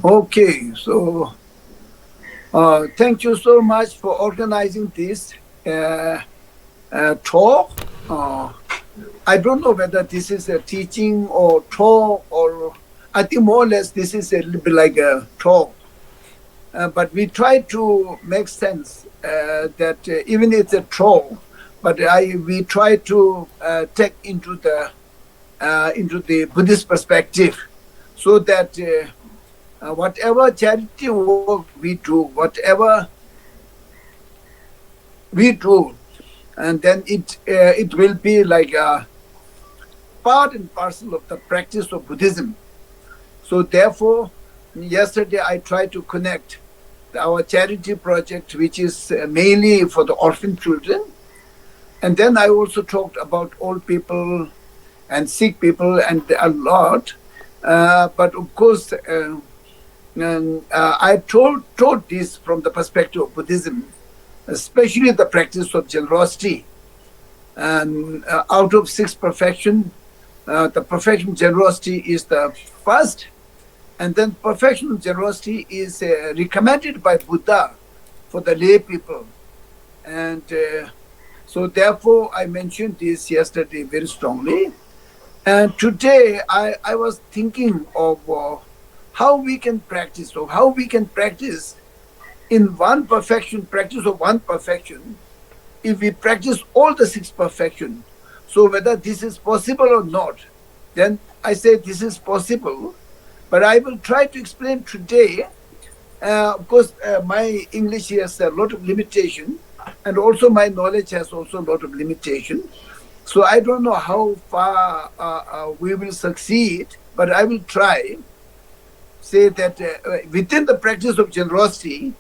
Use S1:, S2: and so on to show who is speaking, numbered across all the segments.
S1: Okay, so thank you so much for organizing this uh, talk. Uh, I don't know whether this is a teaching or talk, or I think more or less this is a little bit like a talk. But we try to make sense that even it's a talk, but we try to take into the Buddhist perspective, so that whatever charity work we do, whatever we do, and then it will be like a part and parcel of the practice of Buddhism. So therefore, yesterday I tried to connect our charity project, which is mainly for the orphan children, and then I also talked about old people and sick people and a lot. But of course, I taught this from the perspective of Buddhism, especially the practice of generosity. And out of six perfection, the perfection of generosity is the first, and then perfection of generosity is recommended by Buddha for the lay people. And so therefore I mentioned this yesterday very strongly. And today I was thinking of how we can practice, or how we can practice in one perfection, practice of one perfection, if we practice all the six perfection. So whether this is possible or not, then I say this is possible. But I will try to explain today. Of course, my English has a lot of limitation, and also my knowledge has also a lot of limitation. So I don't know how far we will succeed, but I will try. Say that within the practice of generosity,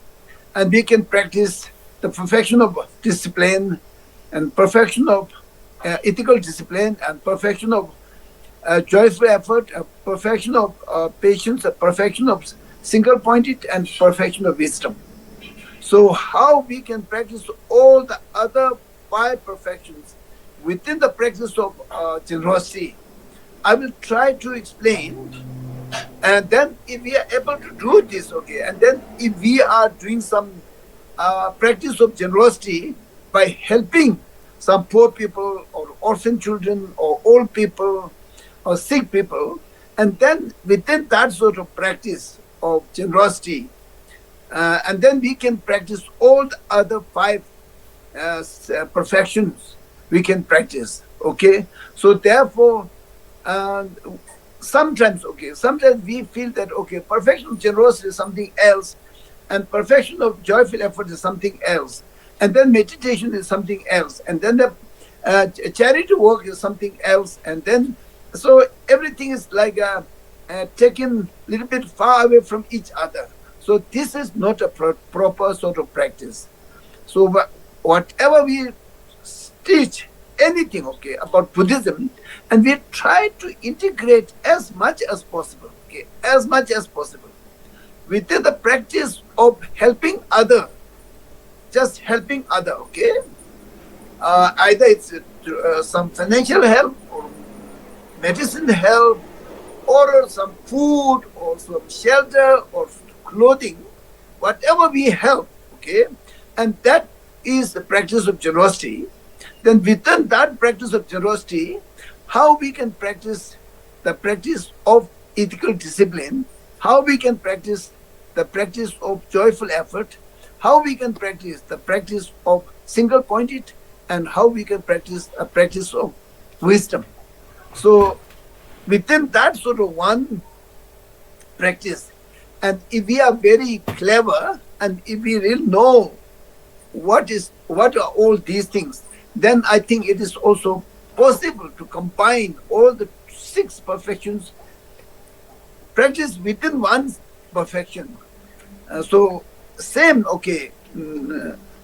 S1: and we can practice the perfection of discipline, and perfection of ethical discipline, and perfection of joyful effort, perfection of patience, perfection of single-pointed, and perfection of wisdom. So how we can practice all the other five perfections within the practice of generosity, I will try to explain. And then if we are able to do this, okay, and then if we are doing some practice of generosity by helping some poor people or orphan children or old people or sick people, and then within that sort of practice of generosity, and then we can practice all the other five perfections we can practice, okay? So therefore, sometimes we feel that, okay, perfection of generosity is something else, and perfection of joyful effort is something else, and then meditation is something else, and then the charity work is something else, and then so everything is like taken a little bit far away from each other. So this is not a proper sort of practice. So whatever we teach, anything, okay, about Buddhism, and we try to integrate as much as possible, okay, as much as possible, within the practice of helping other, just helping other, okay? Either it's some financial help, or medicine help, or some food, or some shelter, or clothing, whatever we help, okay? And that is the practice of generosity. Then within that practice of generosity, how we can practice the practice of ethical discipline, how we can practice the practice of joyful effort, how we can practice the practice of single-pointed, and how we can practice a practice of wisdom. So within that sort of one practice, and if we are very clever, and if we really know what are all these things, then I think it is also possible to combine all the six perfections, practice within one perfection. So same, okay,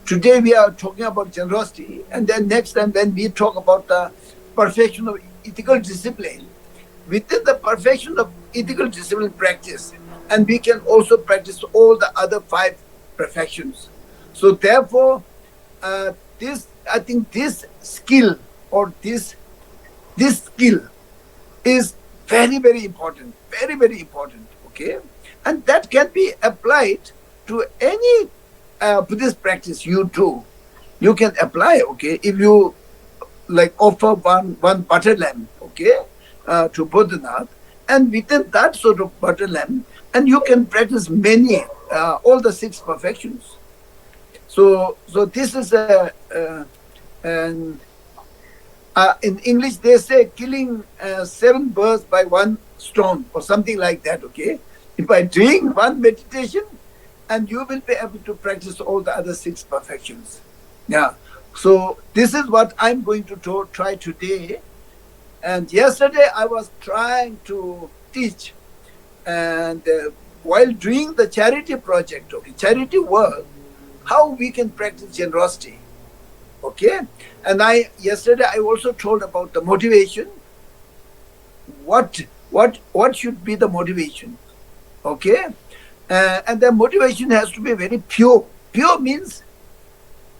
S1: today we are talking about generosity, and then next time when we talk about the perfection of ethical discipline, within the perfection of ethical discipline practice, and we can also practice all the other five perfections. So therefore, I think this skill, or this skill is very, very important, very, very important, okay? And that can be applied to any Buddhist practice you do. You can apply, okay? If you like offer one butter lamp, okay, to Bodhanath, and within that sort of butter lamp, and you can practice many, all the 6 perfections. So this is in English they say killing 7 birds by 1 stone or something like that, okay? By doing one meditation, and you will be able to practice all the other 6 perfections. Yeah. So this is what I'm going to try today. And yesterday I was trying to teach, and while doing the charity project, okay, charity work, how we can practice generosity, okay? And yesterday I also told about the motivation. What should be the motivation, okay? And the motivation has to be very pure. Pure means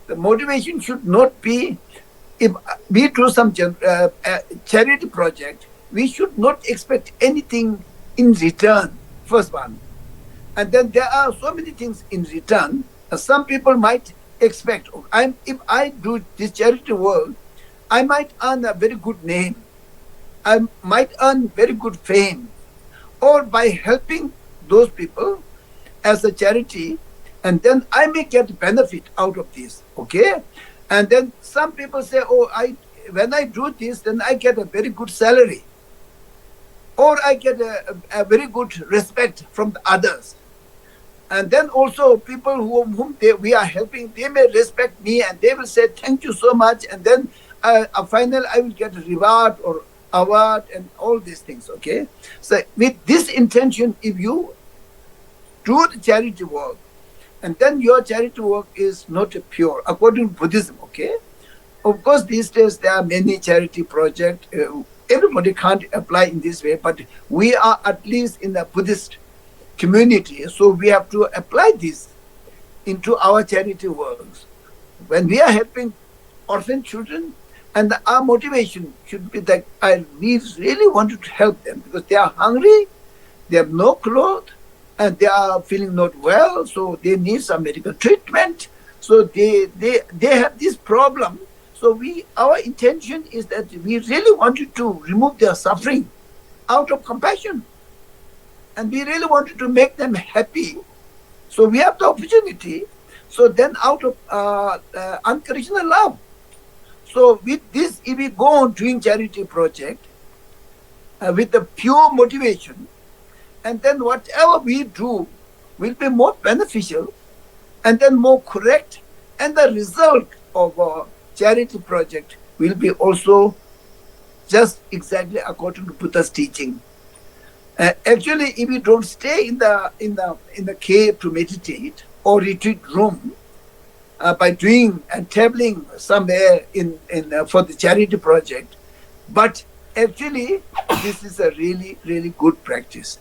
S1: the motivation should not be, if we do some charity project, we should not expect anything in return, first one. And then there are so many things in return. Some people might expect, if I do this charity work, I might earn a very good name. I might earn very good fame. Or by helping those people as a charity, and then I may get benefit out of this, okay? And then some people say, when I do this, then I get a very good salary. Or I get a very good respect from the others. And then also people whom we are helping, they may respect me and they will say, thank you so much. And then finally I will get a reward or award and all these things, okay? So with this intention, if you do the charity work, and then your charity work is not pure, according to Buddhism, okay? Of course, these days there are many charity projects. Everybody can't apply in this way, but we are at least in the Buddhist community, so we have to apply this into our charity works. When we are helping orphan children, and our motivation should be that we really wanted to help them because they are hungry, they have no clothes, and they are feeling not well, so they need some medical treatment. So they have this problem. So our intention is that we really wanted to remove their suffering out of compassion. And we really wanted to make them happy. So we have the opportunity. So then out of unconditional love. So with this, if we go on doing charity project with the pure motivation, and then whatever we do will be more beneficial and then more correct, and the result of our charity project will be also just exactly according to Buddha's teaching. Actually, if you don't stay in the cave to meditate or retreat room, by doing and traveling somewhere for the charity project, but actually this is a really, really good practice.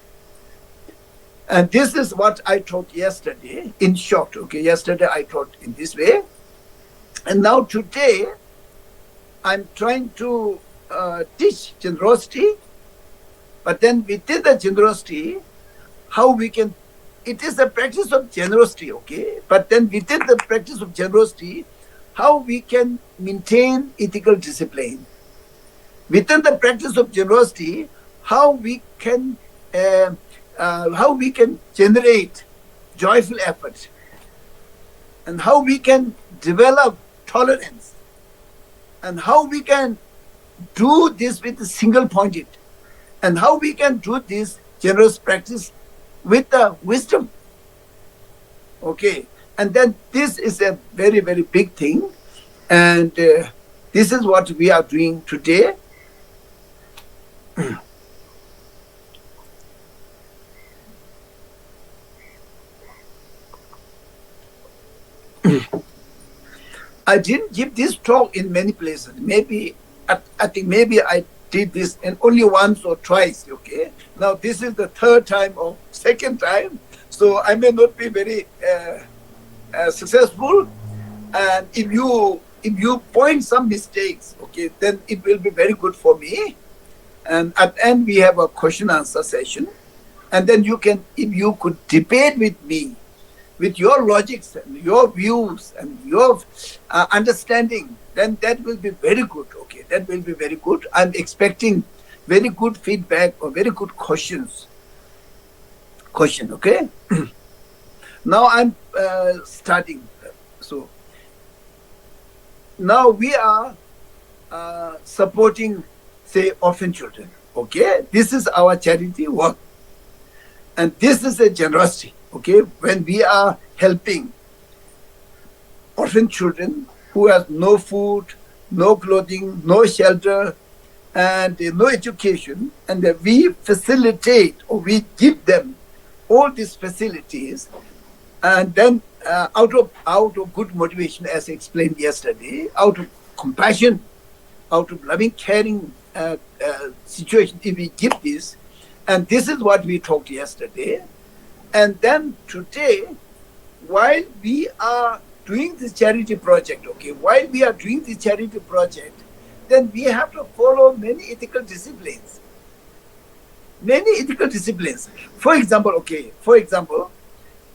S1: And this is what I taught yesterday, in short, okay? Yesterday I taught in this way. And now today, I'm trying to teach generosity, but then within the generosity, how we can, it is a practice of generosity, okay? But then within the practice of generosity, how we can maintain ethical discipline. Within the practice of generosity, how we can generate joyful effort, and how we can develop tolerance, and how we can do this with a single pointed, and how we can do this generous practice with the wisdom. Okay, and then this is a very, very big thing, and this is what we are doing today. I didn't give this talk in many places. Maybe I think maybe I did this and only once or twice. Okay. Now this is the 3rd time or 2nd time, so I may not be very successful. And if you point some mistakes, okay, then it will be very good for me. And at the end we have a question answer session. And then you can, if you could debate with me, with your logics and your views and your understanding, then that will be very good. Okay, that will be very good. I'm expecting very good feedback or very good questions. Okay. Now I'm starting. So now we are supporting, say, orphan children. Okay, this is our charity work, and this is a generosity. Okay, when we are helping orphan children who have no food, no clothing, no shelter, and no education, and we facilitate or we give them all these facilities, and then out of good motivation, as I explained yesterday, out of compassion, out of loving, caring situation, if we give this, and this is what we talked yesterday, and then today, while we are doing this charity project, okay, while we are doing this charity project, then we have to follow many ethical disciplines. Many ethical disciplines. For example,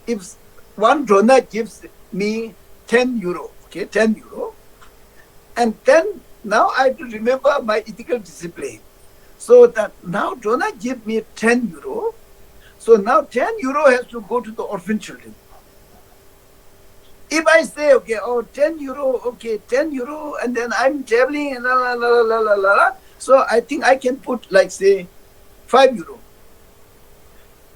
S1: if one donor gives me 10 euro, okay, 10 euro, and then now I have to remember my ethical discipline. So that now donor give me 10 euro, so now 10 euro has to go to the orphan children. If I say, okay, 10 euro, okay, 10 euro, and then I'm traveling, and so I think I can put, like, say, 5 euro.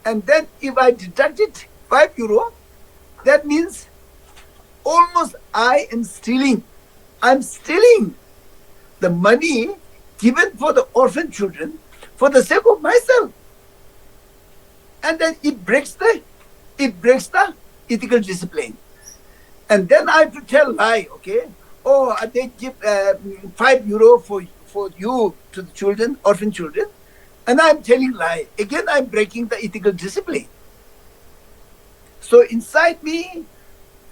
S1: And then if I deducted 5 euro, that means almost I am stealing. I'm stealing the money given for the orphan children for the sake of myself. And then it breaks the ethical discipline. And then I have to tell lie, okay? They give 5 euro for you to the children, orphan children, and I'm telling lie. Again, I'm breaking the ethical discipline. So inside me,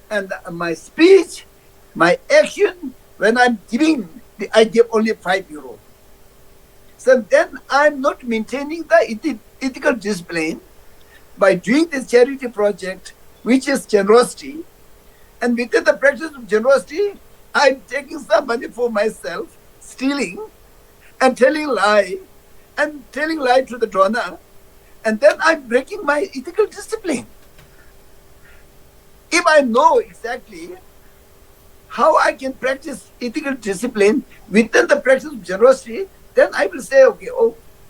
S1: and my speech, my action, when I'm giving, I give only 5 euro. So then I'm not maintaining the ethical discipline by doing this charity project, which is generosity. And within the practice of generosity, I'm taking some money for myself, stealing, and telling lie to the donor, and then I'm breaking my ethical discipline. If I know exactly how I can practice ethical discipline within the practice of generosity, then I will say, okay,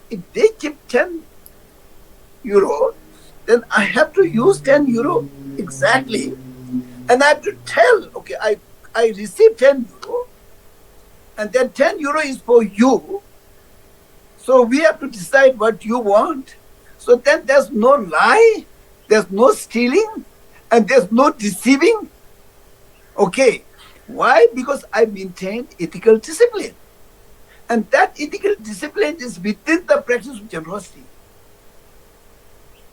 S1: if they give 10 euro, then I have to use 10 euro exactly. And I have to tell, okay, I received 10 euro, and then 10 euro is for you. So we have to decide what you want. So then there's no lie, there's no stealing, and there's no deceiving. Okay, why? Because I maintain ethical discipline. And that ethical discipline is within the practice of generosity.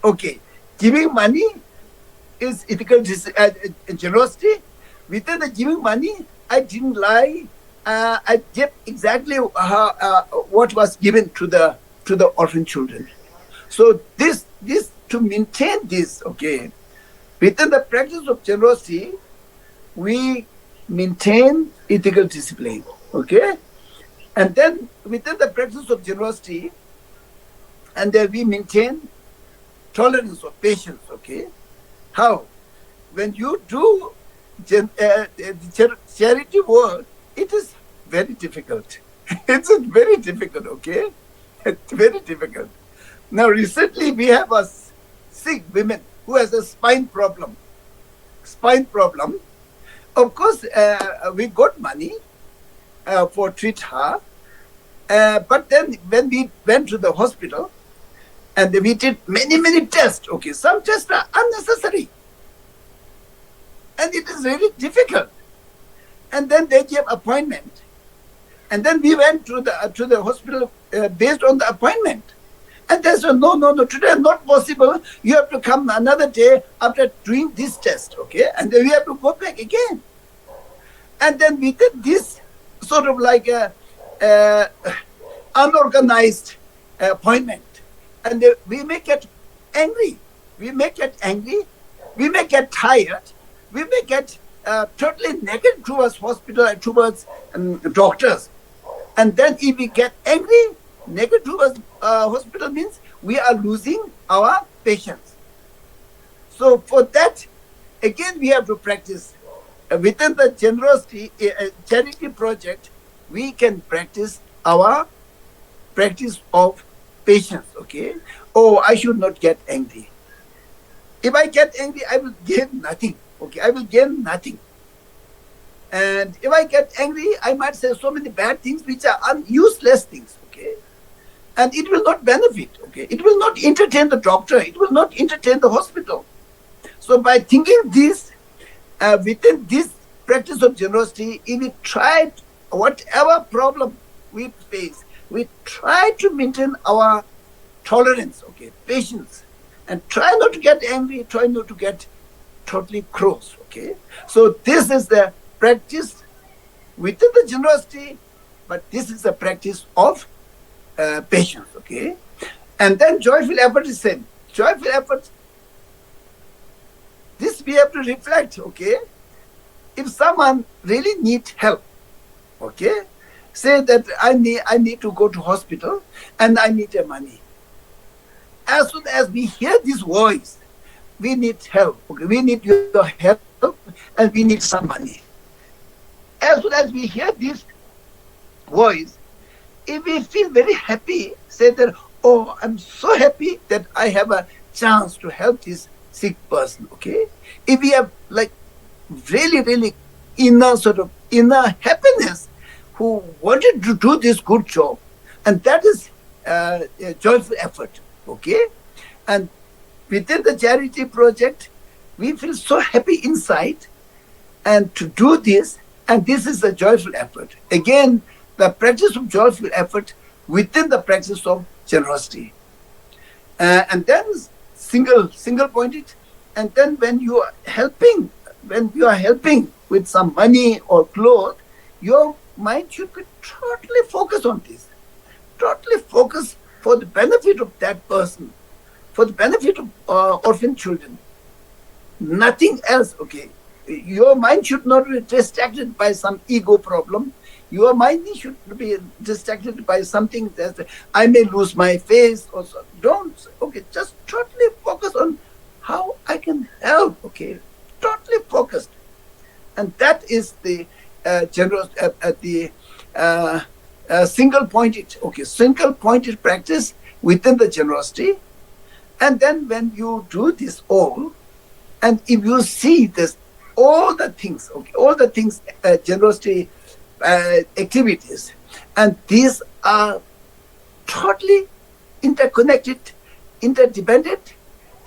S1: Okay, giving money is ethical generosity. Within the giving money, I didn't lie. I gave exactly what was given to the orphan children. So this to maintain this, okay, within the practice of generosity, we maintain ethical discipline, okay, and then within the practice of generosity, and then we maintain tolerance or patience, okay. How? When you do charity work, it is very difficult. It's very difficult, okay? It's very difficult. Now, recently we have a sick woman who has a spine problem. Of course, we got money for treat her. But then when we went to the hospital, and we did many tests, okay, some tests are unnecessary. And it is really difficult. And then they gave appointment. And then we went to the hospital based on the appointment. And they said, no, today not possible. You have to come another day after doing this test, okay? And then we have to go back again. And then we did this sort of like a unorganized appointment. And we make it angry. We may get angry. We may get tired. We may get totally negative towards hospital and towards doctors. And then if we get angry, negative towards hospital means we are losing our patience. So for that, again, we have to practice. Within the generosity charity project, we can practice our practice of patience, okay? Oh, I should not get angry. If I get angry, I will gain nothing, okay? I will gain nothing. And if I get angry, I might say so many bad things which are useless things, okay? And it will not benefit, okay? It will not entertain the doctor. It will not entertain the hospital. So by thinking this, within this practice of generosity, if we try, whatever problem we face, we try to maintain our tolerance, okay, patience, and try not to get angry, try not to get totally cross, okay. So this is the practice within the generosity, but this is the practice of patience, okay. And then joyful effort is same. Joyful effort, this we have to reflect, okay. If someone really needs help, okay, say that I need to go to hospital and I need money. As soon as we hear this voice, we need help, okay, we need your help and we need some money. As soon as we hear this voice, if we feel very happy, say that, oh, I'm so happy that I have a chance to help this sick person, okay. If we have like really inner happiness, who wanted to do this good job, and that is a joyful effort, okay. And within the charity project, we feel so happy inside and to do this, and this is a joyful effort. Again, the practice of joyful effort within the practice of generosity. And then single pointed, and then when you are helping with some money or clothes, your mind should be totally focused on this. Totally focused for the benefit of that person, for the benefit of orphan children. Nothing else, okay. Your mind should not be distracted by some ego problem. Your mind should be distracted by something that I may lose my face or so. Don't, okay, just totally focus on how I can help, okay. Totally focused. And that is the single pointed practice within the generosity. And then when you do this all, and if you see this, all the things, generosity activities, and these are totally interconnected, interdependent,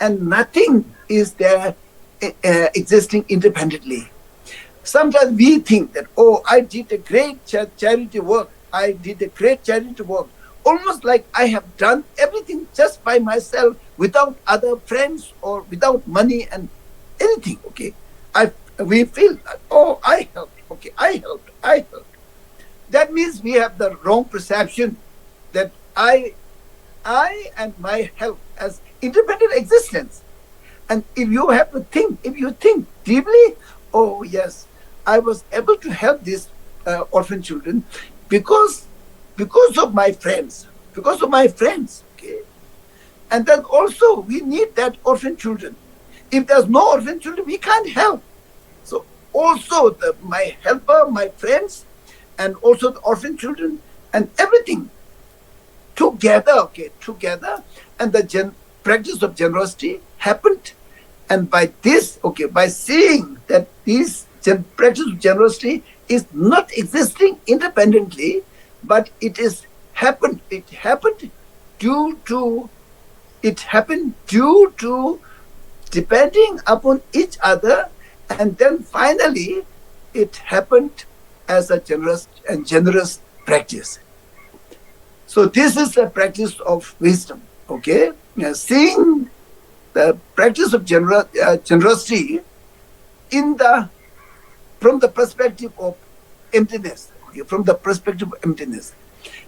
S1: and nothing is there existing independently. Sometimes we think that, oh, I did a great charity work. Almost like I have done everything just by myself, without other friends or without money and anything, okay. We feel that, oh, I helped, okay, I helped. That means we have the wrong perception that I and my help as independent existence. And if you have to think, if you think deeply, oh yes, I was able to help these orphan children because of my friends, okay. And then also we need that orphan children. If there's no orphan children, we can't help. So also my helper, my friends, and also the orphan children and everything together, okay, and the practice of generosity happened. And by this, okay, by seeing that this practice of generosity is not existing independently, but it happened due to depending upon each other, and then finally it happened as a generous practice. So this is the practice of wisdom, okay. Seeing the practice of generosity from the perspective of emptiness, okay,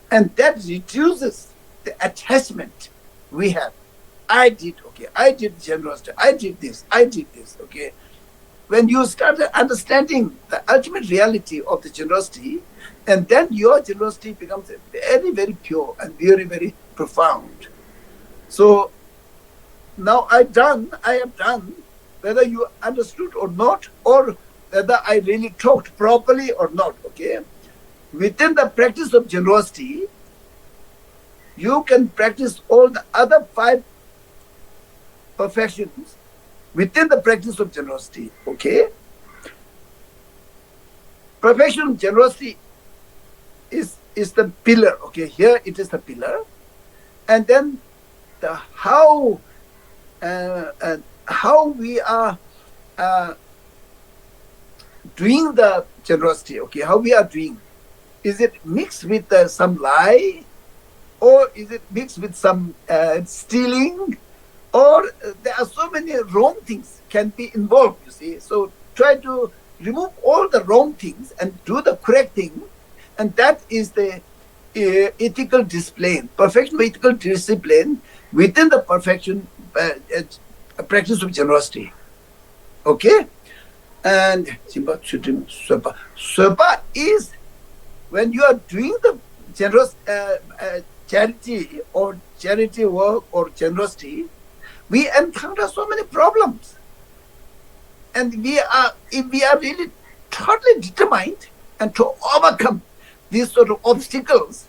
S1: and that reduces the attachment we have, I did, okay, I did generosity, I did this, okay. When you start understanding the ultimate reality of the generosity, and then your generosity becomes very, very pure and very, very profound. So now I have done, whether you understood or not, or whether I really talked properly or not, okay? Within the practice of generosity, you can practice all the other 5 perfections within the practice of generosity, okay? Perfection of generosity is the pillar, okay? Here it is the pillar. And then the how we are doing the generosity, okay? How we are doing. Is it mixed with some lie? Or is it mixed with some stealing? Or there are so many wrong things can be involved, you see. So try to remove all the wrong things and do the correct thing. And that is the ethical discipline, perfection of ethical discipline within the perfection practice of generosity. Okay? And Sopa is when you are doing the generous charity or charity work or generosity, we encounter so many problems. And if we are really totally determined and to overcome these sort of obstacles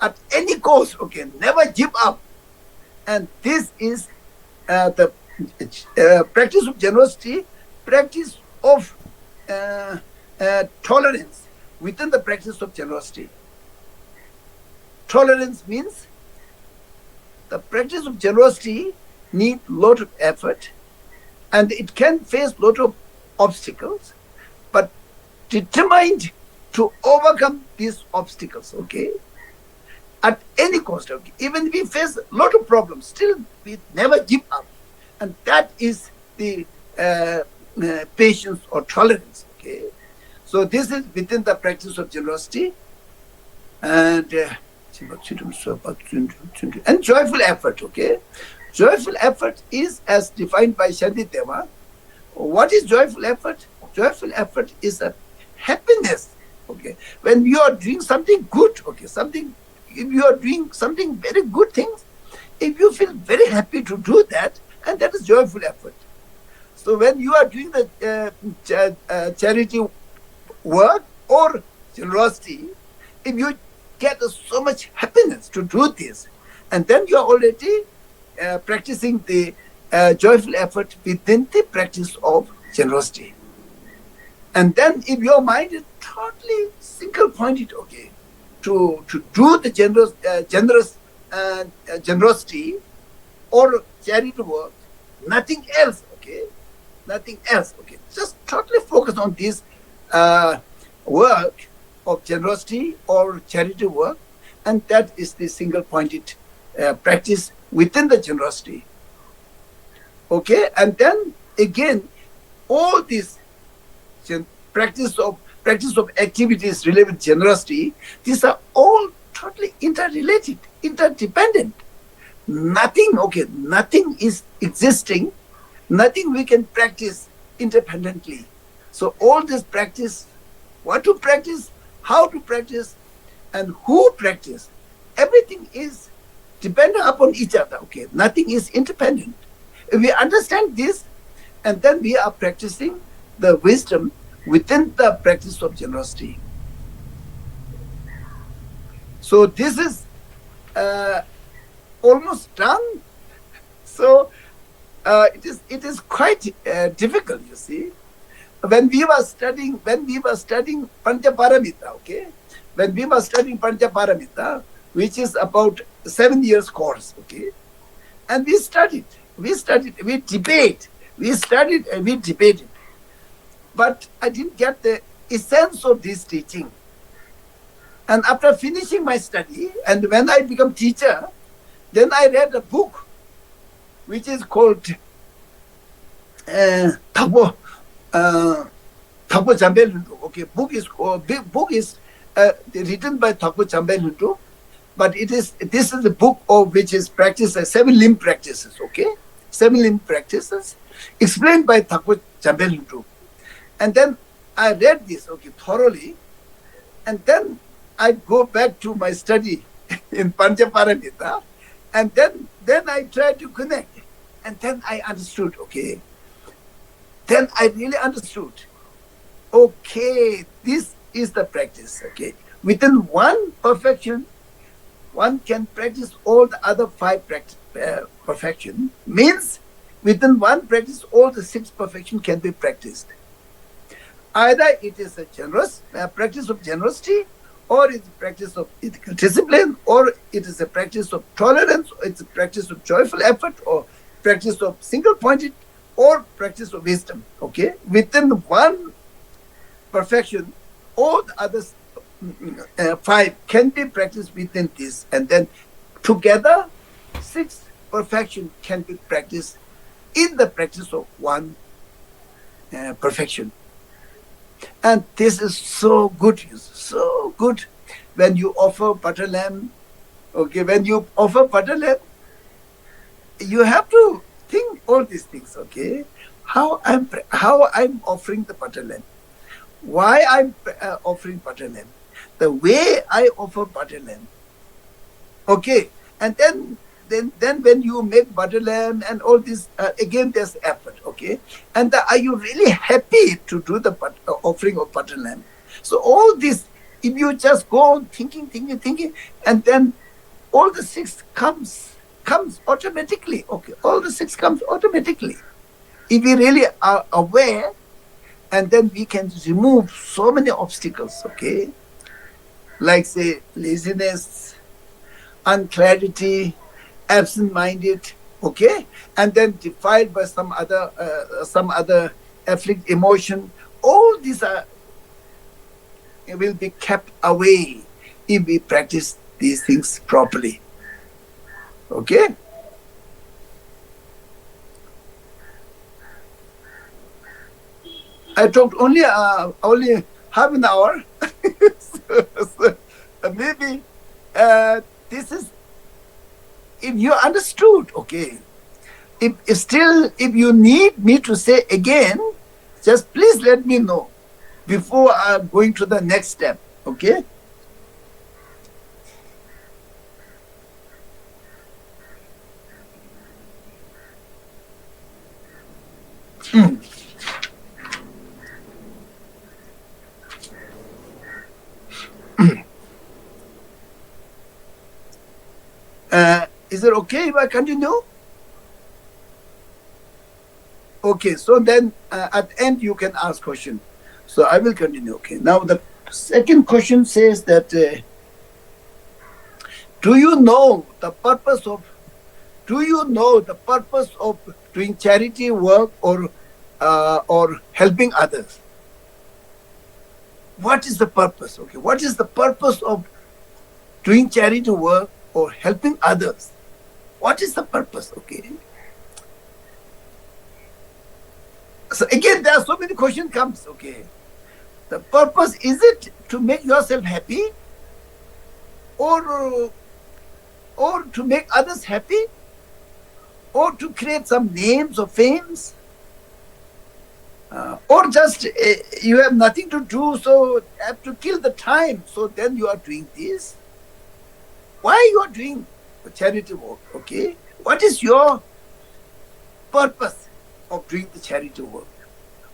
S1: at any cost, okay, never give up. And this is the practice of generosity, practice of tolerance within the practice of generosity. Tolerance means the practice of generosity needs a lot of effort and it can face a lot of obstacles, but determined to overcome these obstacles, okay? At any cost, okay? Even if we face a lot of problems, still we never give up. And that is the patience or tolerance, okay? So this is within the practice of generosity and joyful effort, okay? Joyful effort is as defined by Shantideva. What is joyful effort? Joyful effort is a happiness, okay? When you are doing something good, okay, if you are doing something very good things, if you feel very happy to do that, and that is joyful effort. So when you are doing the charity work or generosity, if you get so much happiness to do this, and then you are already practicing the joyful effort within the practice of generosity. And then if your mind is totally single pointed, okay, to do the generosity or charity work, nothing else, okay, nothing else, okay, just totally focus on this work of generosity or charity work, and that is the single pointed practice within the generosity. Okay, and then again, all these practice of activities related with generosity, these are all totally interrelated, interdependent. Nothing, okay, nothing is existing, nothing we can practice independently. So all this practice, what to practice, how to practice, and who practice, everything is dependent upon each other, okay? Nothing is independent. If we understand this, and then we are practicing the wisdom within the practice of generosity. So this is almost done. So it is quite difficult, you see. When we were studying Panchaparamita, okay? When we were studying Panchaparamita, which is about 7 years course, okay? And we studied, we debated. But I didn't get the essence of this teaching. And after finishing my study, and when I become teacher, then I read a book, which is called Thabo Chambel Hundu. Okay, book is written by Thabo Chambel Hundu, but this is the book of which is practiced as 7 limb practices, okay? 7 limb practices explained by Thakur Chambel. And then I read this, okay, thoroughly, and then I go back to my study in Panchaparamita, and then I try to connect, and then I understood, okay. Then I really understood, okay, this is the practice, okay. Within one perfection, one can practice all the other 5 perfection. Means within one practice, all the 6 perfection can be practiced. Either it is a generous practice of generosity, or it's a practice of ethical discipline, or it is a practice of tolerance, or it's a practice of joyful effort, or practice of single-pointed, or practice of wisdom. Okay, within one perfection, all the others 5 can be practiced within this, and then together 6 perfection can be practiced in the practice of one perfection. And this is so good, so good. When you offer butter lamb, okay, when you offer butter lamb, you have to think all these things, okay? How I'm offering the butter lamb, why I'm offering butter lamb, the way I offer butter lamb, okay? And then when you make butter lamb and all this, again there's effort, okay? And are you really happy to do the offering of butter lamb? So all this, if you just go on thinking, and then all the 6 comes automatically, okay? All the 6 comes automatically. If we really are aware, and then we can remove so many obstacles, okay? Like say laziness, unclarity, absent-minded, okay, and then defiled by some other afflict emotion. All these will be kept away if we practice these things properly. Okay. I talked only half an hour. so maybe this is. If you understood, okay, if you need me to say again, just please let me know before going to the next step, okay? Is it okay if I continue? Okay, so then at the end you can ask question. So I will continue. Okay. Now the second question says that do you know the purpose of doing charity work or helping others? What is the purpose? Okay, what is the purpose of doing charity work or helping others? What is the purpose? Okay. So again, there are so many questions comes. Okay. The purpose, is it to make yourself happy, or to make others happy, or to create some names or fames, or just you have nothing to do, so have to kill the time, so then you are doing this? Why you are doing charity work? Okay, what is your purpose of doing the charity work?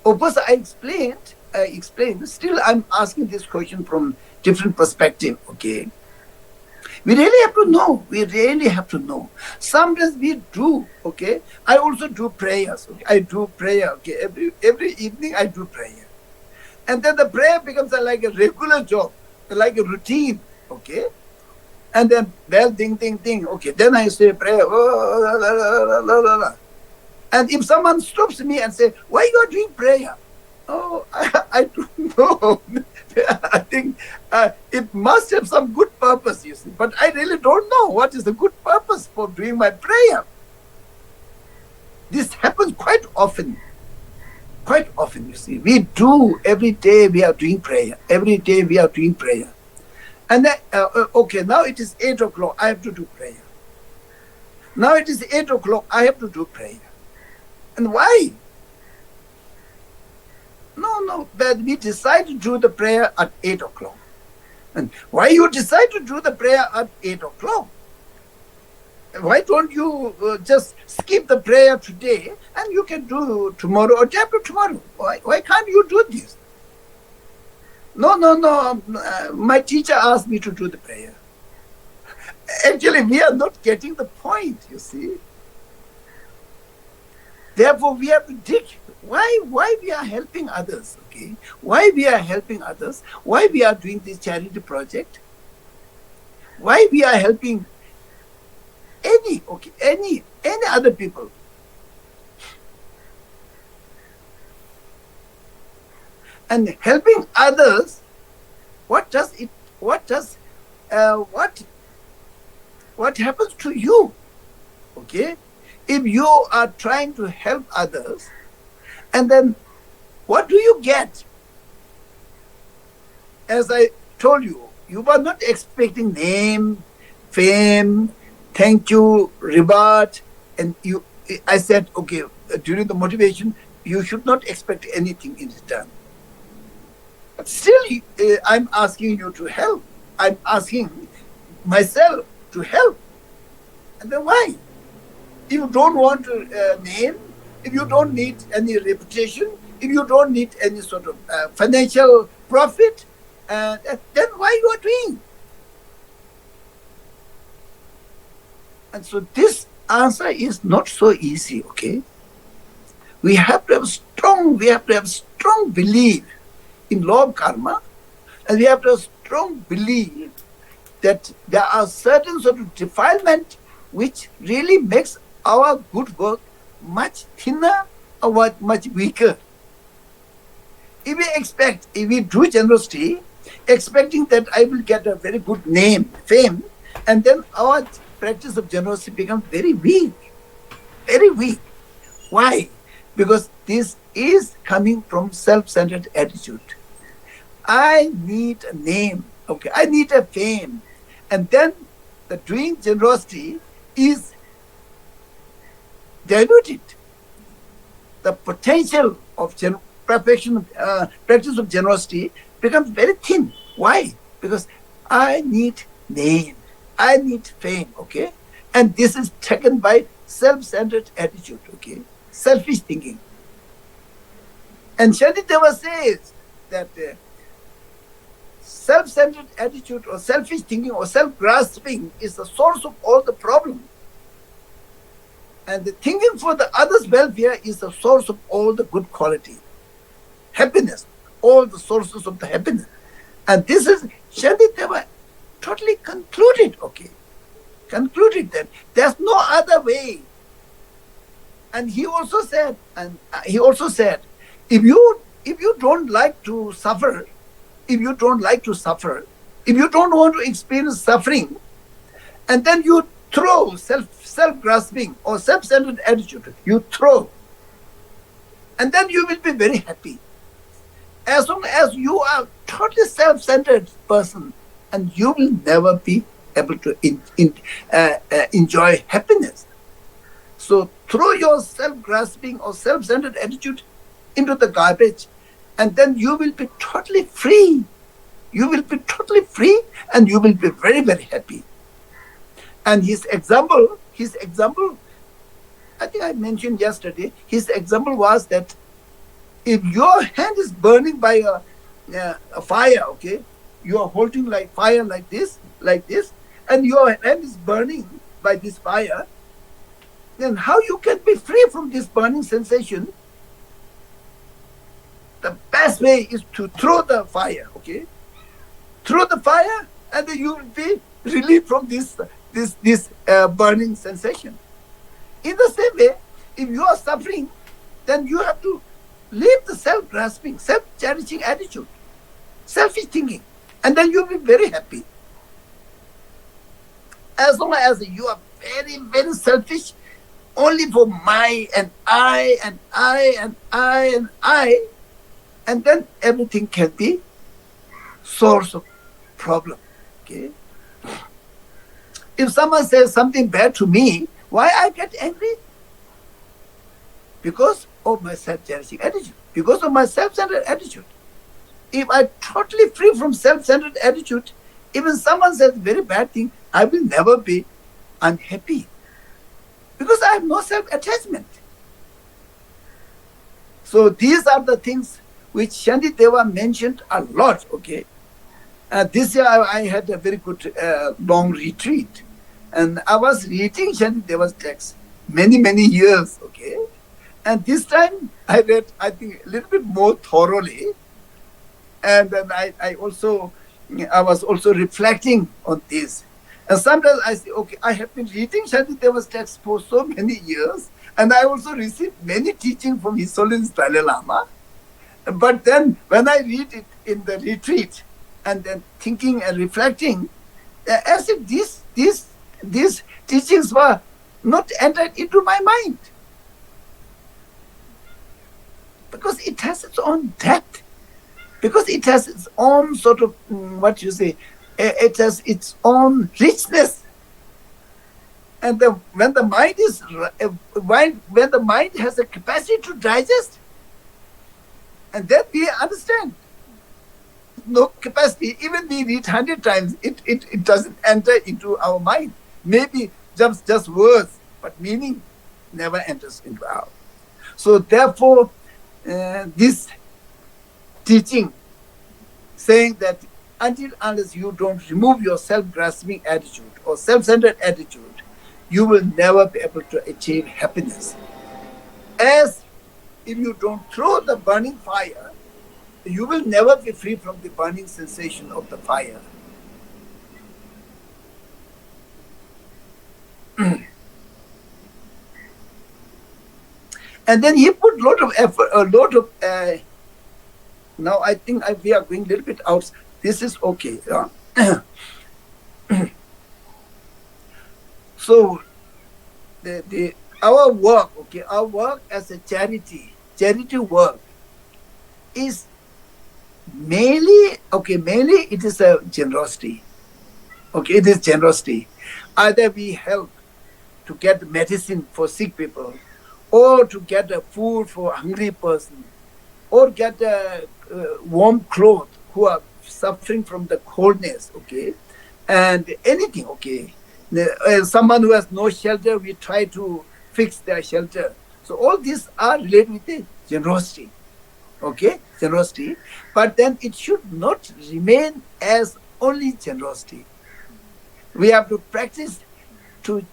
S1: Of course, I explained. Still, I'm asking this question from different perspective. Okay, we really have to know. Sometimes we do. Okay, I also do prayers. Okay? I do prayer. Okay, every evening I do prayer, and then the prayer becomes like a regular job, like a routine. Okay. And then bell ding. Okay, then I say prayer. And if someone stops me and say, "Why you are doing prayer?" Oh, I don't know. I think it must have some good purpose, you see. But I really don't know what is the good purpose for doing my prayer. This happens quite often. Quite often, you see. We do every day. We are doing prayer. Every day we are doing prayer. And then, okay, now it is 8 o'clock, I have to do prayer. Now it is 8 o'clock, I have to do prayer. And why? No, but we decide to do the prayer at 8 o'clock. And why you decide to do the prayer at 8 o'clock? Why don't you just skip the prayer today and you can do tomorrow or day after tomorrow? Why can't you do this? No, my teacher asked me to do the prayer. Actually, we are not getting the point, you see. Therefore, we have to dig why we are helping others, okay? Why we are helping others? Why we are doing this charity project? Why we are helping any other people? And helping others, what happens to you? Okay? If you are trying to help others, and then what do you get? As I told you, you were not expecting name, fame, thank you, reward, and I said, okay, during the motivation, you should not expect anything in return. But still, I'm asking you to help. I'm asking myself to help. And then why? If you don't want a name, if you don't need any reputation, if you don't need any sort of financial profit, then why you are doing? And so this answer is not so easy, okay? We have to have strong belief in law of karma, and we have to have strong belief that there are certain sort of defilement which really makes our good work much thinner or much weaker. If we do generosity, expecting that I will get a very good name, fame, and then our practice of generosity becomes very weak. Very weak. Why? Because this is coming from self-centered attitude. I need a name, okay, I need a fame. And then the doing generosity is diluted. The potential of practice of generosity becomes very thin. Why? Because I need name, I need fame, okay? And this is taken by self-centered attitude, okay? Selfish thinking. And Shantideva says that self-centered attitude or selfish thinking or self-grasping is the source of all the problems. And the thinking for the other's welfare is the source of all the good quality. Happiness, all the sources of the happiness. And this is Shantideva totally concluded, okay? Concluded that there's no other way. And he also said, if you don't like to suffer, if you don't want to experience suffering, and then you throw self-grasping or self-centered attitude, you throw, and then you will be very happy. As long as you are totally self-centered person, and you will never be able to enjoy happiness. So throw your self-grasping or self-centered attitude into the garbage, and then you will be totally free. You will be totally free, and you will be very, very happy. And his example, I think I mentioned yesterday, his example was that if your hand is burning by a fire, okay, you are holding like fire like this, and your hand is burning by this fire, then how you can be free from this burning sensation? The best way is to throw the fire, okay? Throw the fire, and then you will be relieved from this burning sensation. In the same way, if you are suffering, then you have to leave the self-grasping, self-cherishing attitude, selfish thinking, and then you'll be very happy. As long as you are very, very selfish, only for my and I and I and I and I, and then everything can be source of problem. okay? If someone says something bad to me, why I get angry? Because of my self-cherishing attitude, because of my self-centered attitude. If I totally free from self-centered attitude, even someone says very bad thing, I will never be unhappy because I have no self-attachment. So these are the things which Shantideva mentioned a lot, okay? This year I had a very good long retreat, and I was reading Shantideva's text many years, okay? And this time I read, I think, a little bit more thoroughly, and then I was also reflecting on this. And sometimes I say, okay, I have been reading Shantideva's text for so many years, and I also received many teaching from His Holiness Dalai Lama. But then when I read it in the retreat, and then thinking and reflecting, as if these teachings were not entered into my mind. Because it has its own depth. Because it has its own sort of, it has its own richness. And when the mind has a capacity to digest, and then we understand. No capacity, even we read 100 times, it doesn't enter into our mind. Maybe just words, but meaning never enters into our. So therefore, this teaching saying that unless you don't remove your self-grasping attitude or self-centered attitude, you will never be able to achieve happiness. As if you don't throw the burning fire, you will never be free from the burning sensation of the fire. And then he put a lot of effort, now I think we are going a little bit out. This is okay. So our work as a charity work is mainly it is a generosity. Okay, it is generosity. Either we help to get medicine for sick people, or to get a food for a hungry person, or get a warm cloth who are suffering from the coldness, okay, and anything, okay. Someone who has no shelter, we try to fix their shelter. So all these are related with the generosity, okay, generosity. But then it should not remain as only generosity. We have to practice to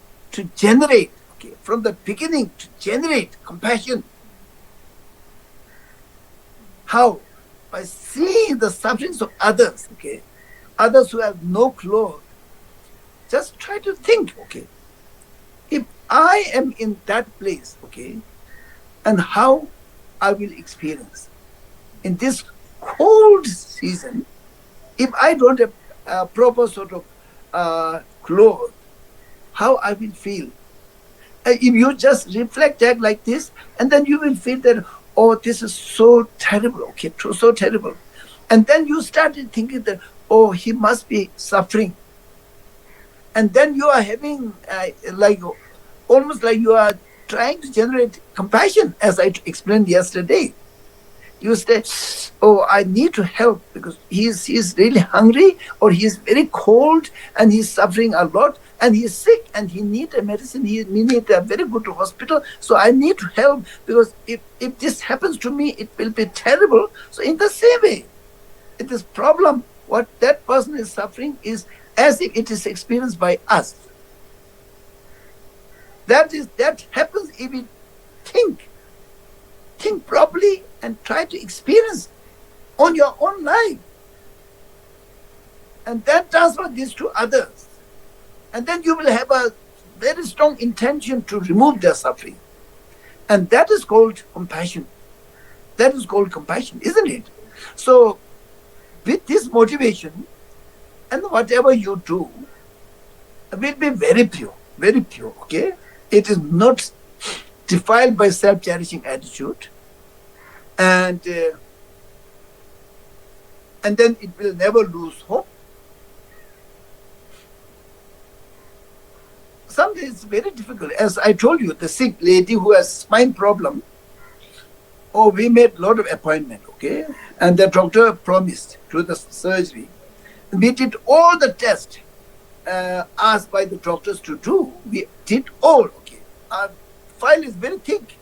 S1: generate, okay, from the beginning, to generate compassion. How? By seeing the sufferings of others, okay, others who have no clothes. Just try to think, okay, if I am in that place, okay, and how I will experience in this cold season, if I don't have a proper sort of clothes, how I will feel. If you just reflect that like this, and then you will feel that, oh, this is so terrible, okay, so terrible. And then you started thinking that, oh, he must be suffering. And then you are having almost like you are trying to generate compassion, as I explained yesterday. You say, oh, I need to help because he's really hungry, or he's very cold and he's suffering a lot, and he's sick and he needs a medicine, he needs a very good hospital. So I need to help, because if this happens to me, it will be terrible. So in the same way, it is problem, what that person is suffering is as if it is experienced by us. That happens if we think properly and try to experience on your own life, and then transfer this to others, and then you will have a very strong intention to remove their suffering, and that is called compassion. That is called compassion, isn't it? So with this motivation, and whatever you do will be very pure, okay? It is not defiled by self-cherishing attitude, and then it will never lose hope. it's very difficult. As I told you, the sick lady who has spine problem, oh, we made a lot of appointment, okay? And the doctor promised to the surgery. We did all the tests asked by the doctors to do. We did all, okay? Our file is very thick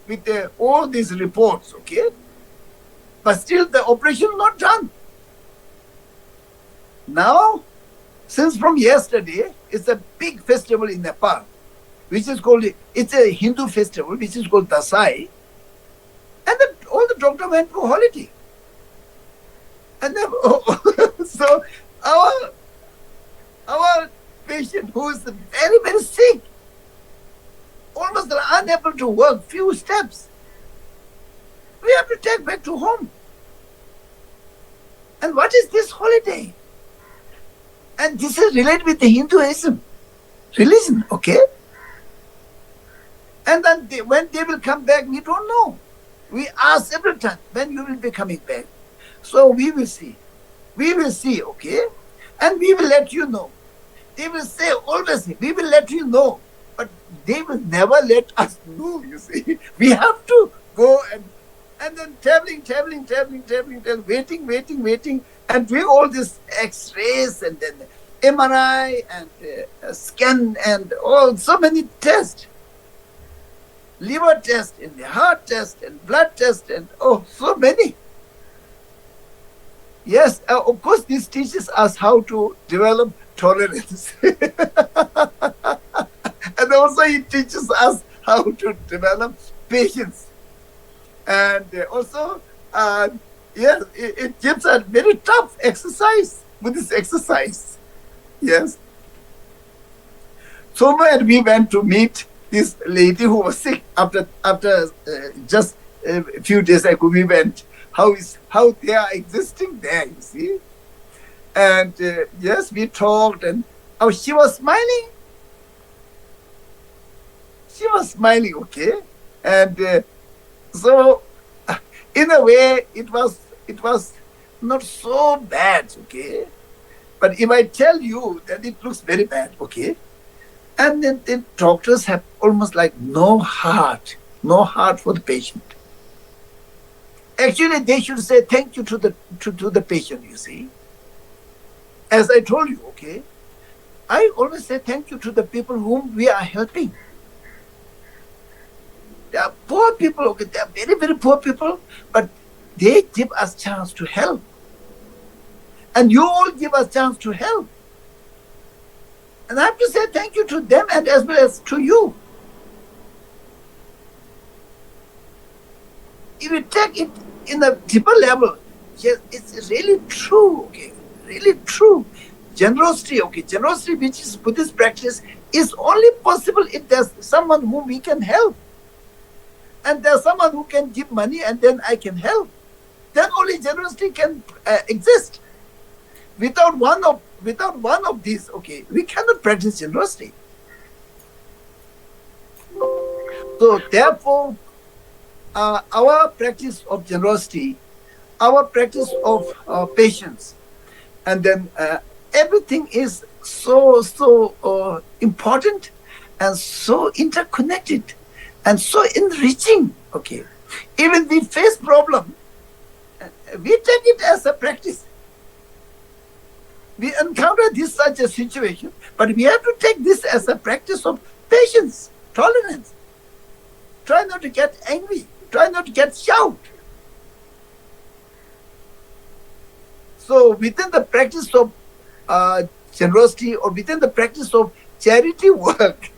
S1: with all these reports, okay? But still the operation not done. Now, since from yesterday, it's a big festival in Nepal, which is called, it's a Hindu festival, which is called Dasai. And all the doctor went for holiday. And then, so our patient who is very, very sick, almost unable to walk few steps, we have to take back to home. And what is this holiday? And this is related with the Hinduism, religion, okay? And then when they will come back, we don't know. We ask several times, when you will be coming back. So we will see. We will see, okay? And we will let you know. They will say, always, we will let you know. But they will never let us know, you see. We have to go and then traveling, waiting, and doing all this X-rays and then MRI and scan and all, so many tests. Liver test and the heart test and blood test and oh, so many. Yes, of course, this teaches us how to develop tolerance. And also it teaches us how to develop patience. And also, yes, it gives a very tough exercise, Buddhist exercise. Yes. So when we went to meet this lady who was sick after just a few days ago, we went. How they are existing there, you see. And yes, we talked, and oh, she was smiling. She was smiling, okay. And so, in a way, it was not so bad, okay. But if I tell you that it looks very bad, okay. And then the doctors have almost like no heart for the patient. Actually, they should say thank you to the patient, you see. As I told you, okay, I always say thank you to the people whom we are helping. They are poor people, okay, they are very, very poor people, but they give us chance to help. And you all give us chance to help. And I have to say thank you to them and as well as to you. If you take it in a deeper level, yes, it's really true, okay, really true. Generosity, okay, generosity which is Buddhist practice is only possible if there's someone whom we can help. And there's someone who can give money and then I can help. Then only generosity can exist. Without one of these, okay, we cannot practice generosity. So therefore, our practice of generosity, our practice of patience, and then everything is so important and so interconnected and so enriching. Okay, even we face problem, we take it as a practice. We encounter this such a situation, but we have to take this as a practice of patience, tolerance. Try not to get angry. Try not to get shout. So within the practice of generosity or within the practice of charity work,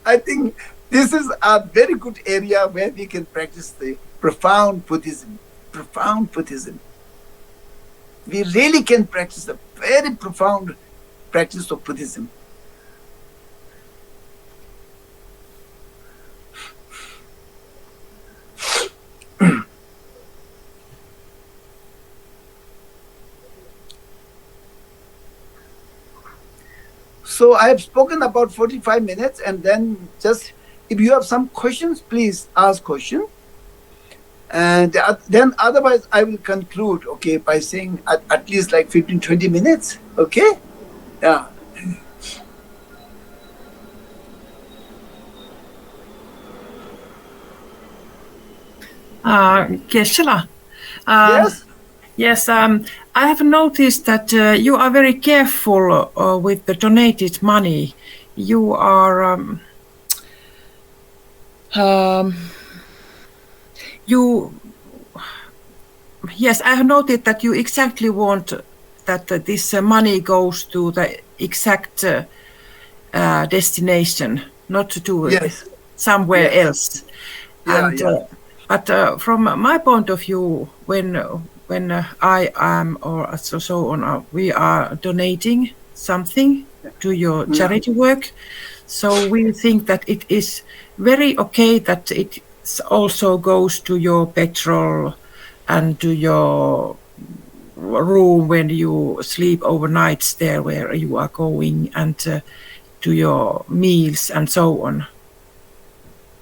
S1: I think this is a very good area where we can practice the profound Buddhism. Profound Buddhism. We really can practice a very profound practice of Buddhism. So I have spoken about 45 minutes, and then just if you have some questions, please ask question. And then otherwise I will conclude, okay, by saying at least like 15, 20 minutes, okay? Yeah.
S2: Geshe,
S1: Yes.
S2: yes, I have noticed that you are very careful with the donated money. You are um, you yes, I have noted that you exactly want that this money goes to the exact destination, not to
S1: Yes.
S2: somewhere
S1: Yes.
S2: else.
S1: Yeah.
S2: And
S1: Yeah.
S2: but from my point of view, when I am or so on, we are donating something to your
S1: Yeah.
S2: charity work. So we think that it is very okay that it also goes to your petrol and to your room when you sleep overnights there where you are going, and to your meals and so on.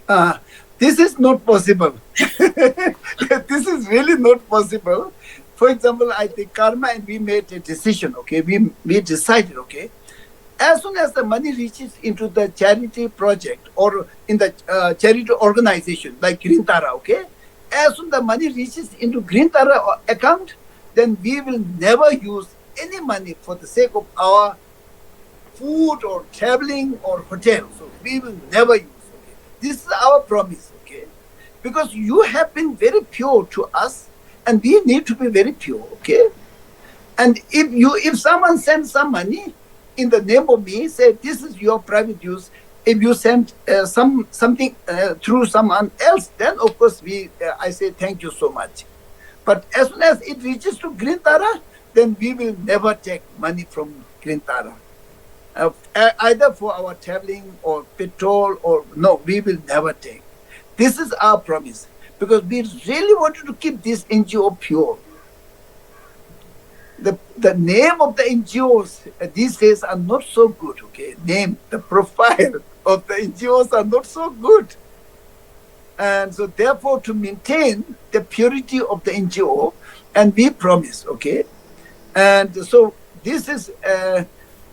S1: Uh, this is not possible. This is really not possible. For example, I think Karma and we made a decision. Okay, we decided. Okay, as soon as the money reaches into the charity project or in the charity organization like Green Tara, okay, as soon the money reaches into Green Tara account, then we will never use any money for the sake of our food or traveling or hotel. So we will never use. Okay, this is our promise. Okay, because you have been very pure to us, and we need to be very pure. Okay, and if someone sends some money in the name of me, say this is your private use. If you send something through someone else, then of course I say thank you so much. But as soon as it reaches to Green Tara, then we will never take money from Green Tara, either for our traveling or petrol or no, we will never take. This is our promise because we really wanted to keep this NGO pure. The name of the NGOs these days are not so good. Okay, the profile of the NGOs are not so good, and so therefore to maintain the purity of the NGO, and we promise. Okay, and so this is.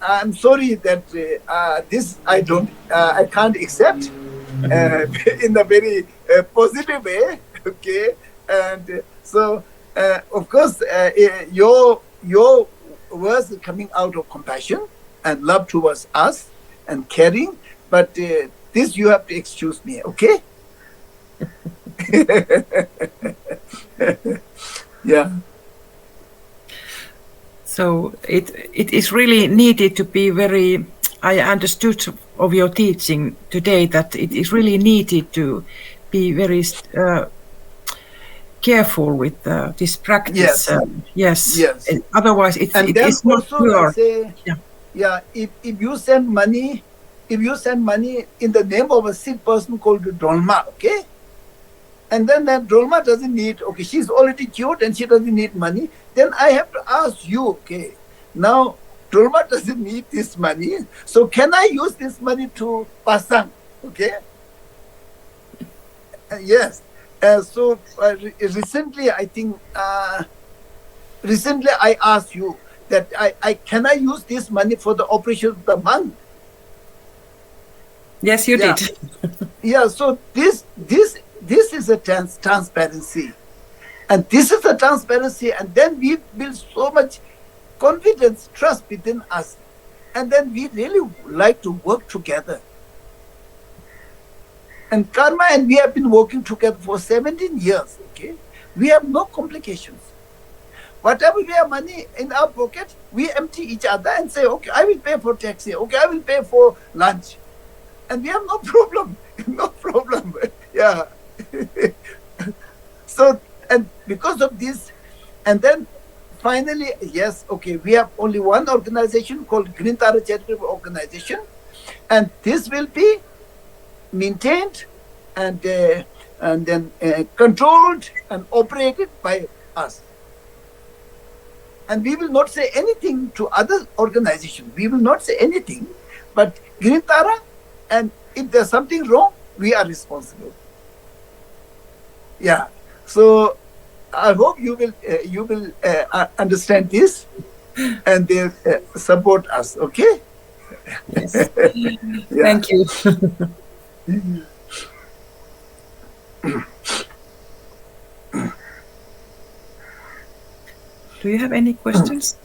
S1: I'm sorry that this I can't accept in a very positive way. Okay, and so of course your words are coming out of compassion and love towards us and caring, but this you have to excuse me. Okay. Yeah.
S2: So it is really needed to be very. I understood of your teaching today that it is really needed to be very careful with this practice.
S1: Yes.
S2: Yes,
S1: Yes.
S2: otherwise
S1: And
S2: it
S1: then
S2: is not
S1: also I
S2: pure.
S1: say,
S2: Yeah.
S1: yeah, if you send money, in the name of a sick person called Dolma, okay? And then that Dolma doesn't need, okay, she's already cured and she doesn't need money. Then I have to ask you, okay, now Dolma doesn't need this money. So can I use this money to Pasang? Okay? Yes. So recently, I think, recently I asked you that I can I use this money for the operation of the monk?
S2: Yes, you
S1: Yeah.
S2: did.
S1: Yeah. So this is a transparency, and this is a transparency, and then we build so much confidence, trust within us, and then we really like to work together. And Karma and we have been working together for 17 years. Okay, we have no complications. Whatever we have money in our pocket, we empty each other and say, okay, I will pay for taxi. Okay, I will pay for lunch. And we have no problem. No problem. Yeah. So, and because of this, and then finally, yes, okay, we have only one organization called Green Tara Charitable Organization. And this will be maintained and then controlled and operated by us. And we will not say anything to other organizations. We will not say anything. But Green Tara, and if there's something wrong, we are responsible. Yeah. So I hope you will understand this and support us. Okay.
S2: Yes.
S1: Yeah.
S2: Thank you. Do you have any questions?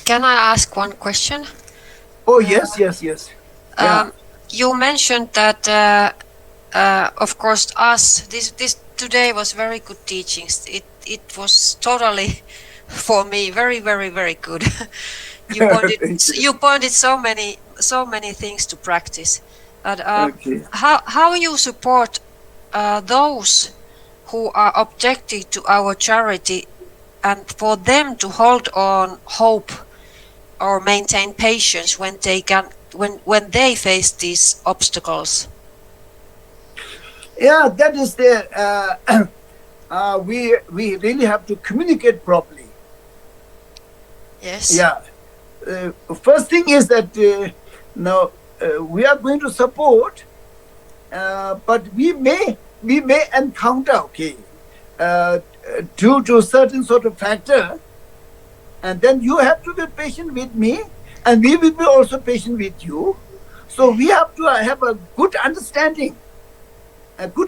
S3: Can I ask one question?
S1: Oh, yes, yes, yes. Yeah.
S3: You mentioned that, of course, this today was very good teachings. It was totally, for me, very, very, very good.
S1: Thank you.
S3: You pointed so many things to practice. But
S1: Okay.
S3: how you support those who are objecting to our charity, and for them to hold on hope or maintain patience when when they face these obstacles?
S1: Yeah, that is there. We really have to communicate properly.
S3: Yes.
S1: Yeah. First thing is that now we are going to support, but we may encounter, okay, due to certain sort of factor, and then you have to be patient with me, and we will be also patient with you. So we have to have a good understanding, and we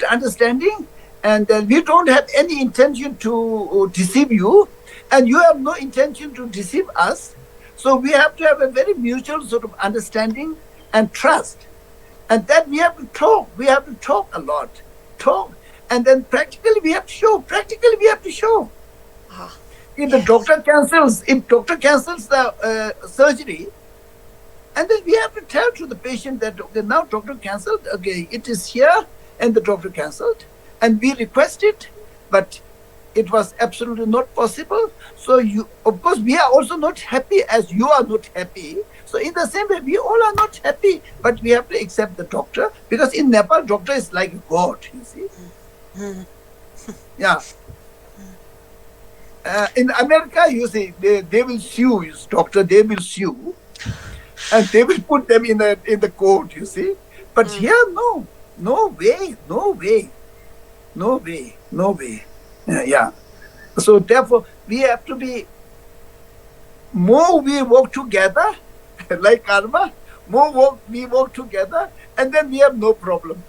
S1: don't have any intention to deceive you, and you have no intention to deceive us. So we have to have a very mutual sort of understanding and trust, and then we have to talk. We have to talk a lot, and then practically we have to show.
S3: Ah,
S1: If the doctor cancels, the surgery, and then we have to tell to the patient that, okay, now doctor cancelled, okay, it is here, and the doctor cancelled, and we request it, but it was absolutely not possible. So of course, we are also not happy as you are not happy. So in the same way, we all are not happy, but we have to accept the doctor, because in Nepal, doctor is like God, you see. Yeah. In America, you see, they will sue you, doctor. They will sue, and they will put them in the court. You see, but here, no way. Yeah. So therefore, we have to be more. We work together, like karma. We work together, and then we have no problem,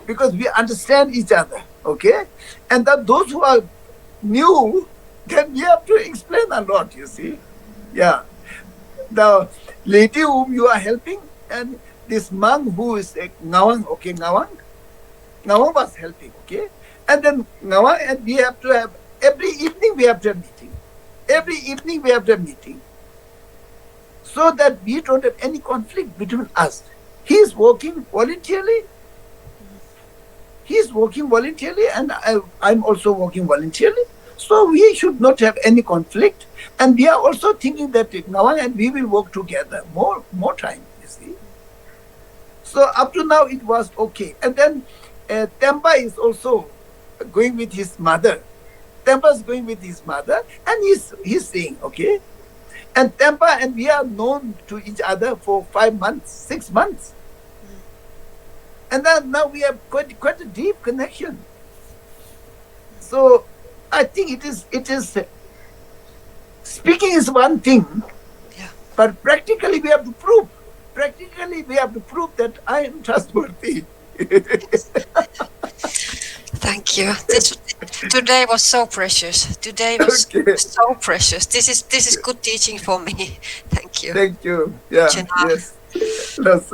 S1: because we understand each other. Okay, and that those who are new, then we have to explain a lot, you see. Yeah. The lady whom you are helping, and this monk who is Ngawang, okay, Ngawang was helping, okay. And then Ngawang, and we have to have, every evening we have to have meeting. So that we don't have any conflict between us. He is working voluntarily, and I'm also working voluntarily. So we should not have any conflict, and we are also thinking that now and we will work together more time. You see. So up to now it was okay, and then Temba is also going with his mother. Temba's going with his mother, and he's saying okay. And Temba and we are known to each other for 5 months, 6 months, and then now we have quite a deep connection. So I think it is speaking is one thing,
S3: yeah,
S1: but practically we have to prove. That I am trustworthy.
S3: Thank you. Today was so precious.
S1: Okay.
S3: So precious. This is good teaching for me. Thank you.
S1: Thank you. Yeah.
S3: Jana.
S1: Yes. That's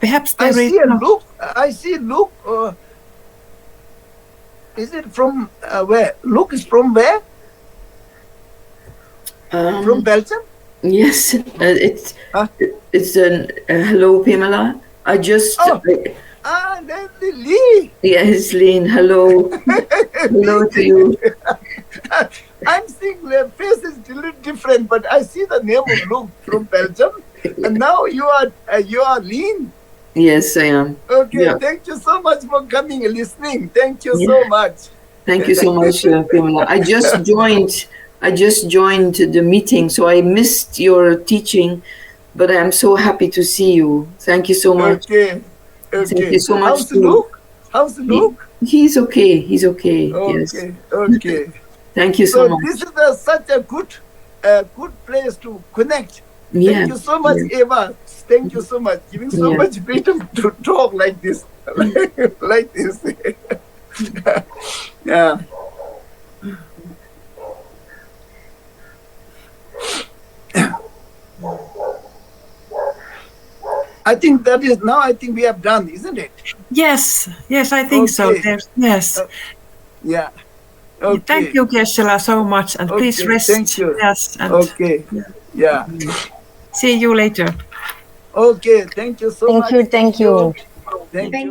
S2: Perhaps
S1: I
S2: there is
S1: see a look. Is it from where? Luke is from where? From Belgium?
S4: Yes,
S1: Huh?
S4: it's an hello, Pamela. I just
S1: That's Lee.
S4: yes, Lynn. Hello, hello to you.
S1: I'm seeing their face is a little different, but I see the name of Luke from Belgium, and now you are Lean.
S4: Yes, I am.
S1: Okay,
S4: Yeah.
S1: thank you so much for coming and listening. Thank you
S4: Yeah.
S1: so much.
S4: Thank you so much, Pamela. I just joined I just joined the meeting, so I missed your teaching, but I'm so happy to see you. Thank you so much.
S1: Okay.
S4: Thank you so much.
S1: How's Luke? How's Luke?
S4: He's okay. He's okay. Yes.
S1: Okay.
S4: Thank you so
S1: So
S4: much.
S1: this is such a good place to connect.
S4: Yeah.
S1: Thank you so much, Eva. Thank you so much. Giving so much freedom to talk like this. Like this. Yeah. I think that is now. I think we have done, isn't it?
S2: Yes, I think so.
S1: Okay.
S2: Yes.
S1: Yeah. Okay.
S2: Thank you, Geshe, so much, and please
S1: Okay,
S2: rest.
S1: thank you.
S2: Yes. And
S1: Okay. Yeah.
S2: see you later.
S1: Okay. Thank you so much.
S5: Thank you.
S1: Thank you.